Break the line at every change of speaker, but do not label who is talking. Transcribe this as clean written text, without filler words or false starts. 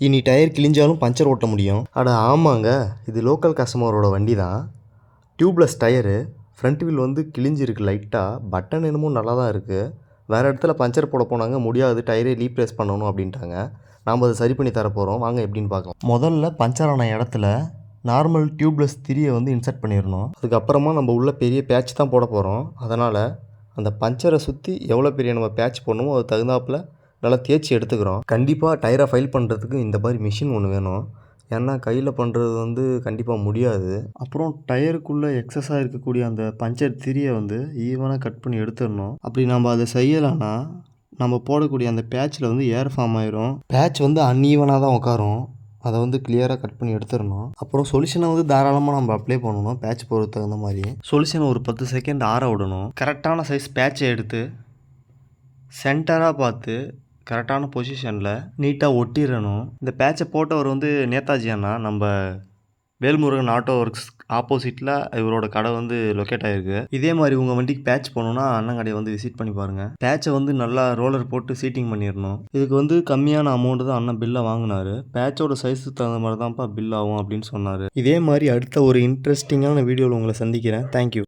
இனி tyre கிழிஞ்சாலும் puncture ஓட்ட முடியும். அட ஆமாங்க, இது லோக்கல் கஸ்டமரோட வண்டி தான். டியூப்லெஸ் டயரு, ஃப்ரண்ட் வீல் வந்து கிழிஞ்சிருக்கு லைட்டாக. பட்டன் என்னமோ நல்லா தான் இருக்குது. வேறு இடத்துல பஞ்சர் போட போனாங்க, முடியாது டயரே ரீப்ளேஸ் பண்ணணும் அப்படின்ட்டாங்க. நாம் அதை சரி பண்ணி தரப்போகிறோம், வாங்க எப்படின்னு பார்க்கலாம். முதல்ல பஞ்சர் ஆன இடத்துல நார்மல் டியூப்லெஸ் திரியை வந்து இன்சர்ட் பண்ணிடணும். அதுக்கப்புறமா நம்ம உள்ள பெரிய பேட்ச் தான் போட போகிறோம். அதனால் அந்த பஞ்சரை சுற்றி எவ்வளோ பெரிய நம்ம பேட்ச் போடணுமோ அது தகுந்தாப்பில் நல்லா தேய்ச்சி எடுத்துக்கிறோம். கண்டிப்பாக டயரை ஃபைல் பண்ணுறதுக்கு இந்த மாதிரி மிஷின் ஒன்று வேணும். ஏன்னா கையில் பண்ணுறது வந்து கண்டிப்பாக முடியாது. அப்புறம் டயருக்குள்ளே எக்ஸஸாக இருக்கக்கூடிய அந்த பஞ்சர் திரியை வந்து ஈவனாக கட் பண்ணி எடுத்துடணும். அப்படி நம்ம அதை செய்யலைன்னா நம்ம போடக்கூடிய அந்த பேட்சில் வந்து ஏர் ஃபார்ம் ஆயிரும். பேட்ச் வந்து அன்ஈவனாக தான் உட்காரும். அதை வந்து கிளியராக கட் பண்ணி எடுத்துடணும். அப்புறம் சொல்யூஷனை வந்து தாராளமாக நம்ம அப்ளை பண்ணணும். பேட்ச் போகிறதுக்கு தகுந்த மாதிரி சொல்யூஷனை ஒரு 10 செகண்ட் ஆற விடணும். கரெக்டான சைஸ் பேட்சை எடுத்து சென்டராக பார்த்து கரெக்டான பொசிஷனில் நீட்டாக ஒட்டிடணும். இந்த பேட்சை போட்டவர் வந்து நேதாஜி அண்ணா, நம்ம வேல்முருகன் ஆட்டோ ஒர்க்ஸ் ஆப்போசிட்டில் இவரோட கடை வந்து லொக்கேட் ஆகிருக்கு. இதே மாதிரி உங்கள் வண்டிக்கு பேட்ச் போகணுன்னா அண்ணன் கடையை வந்து விசிட் பண்ணி பாருங்கள். பேட்சை வந்து நல்லா ரோலர் போட்டு சீட்டிங் பண்ணிடணும். இதுக்கு வந்து கம்மியான அமௌண்ட்டு தான் அண்ணன் பில்லை வாங்கினார். பேட்சோட சைஸுக்கு தகுந்த மாதிரி தான்ப்பா பில் ஆகும் அப்படின்னு சொன்னார். இதே மாதிரி அடுத்த ஒரு இன்ட்ரெஸ்டிங்கான வீடியோவில் உங்களை சந்திக்கிறேன். தேங்க்யூ.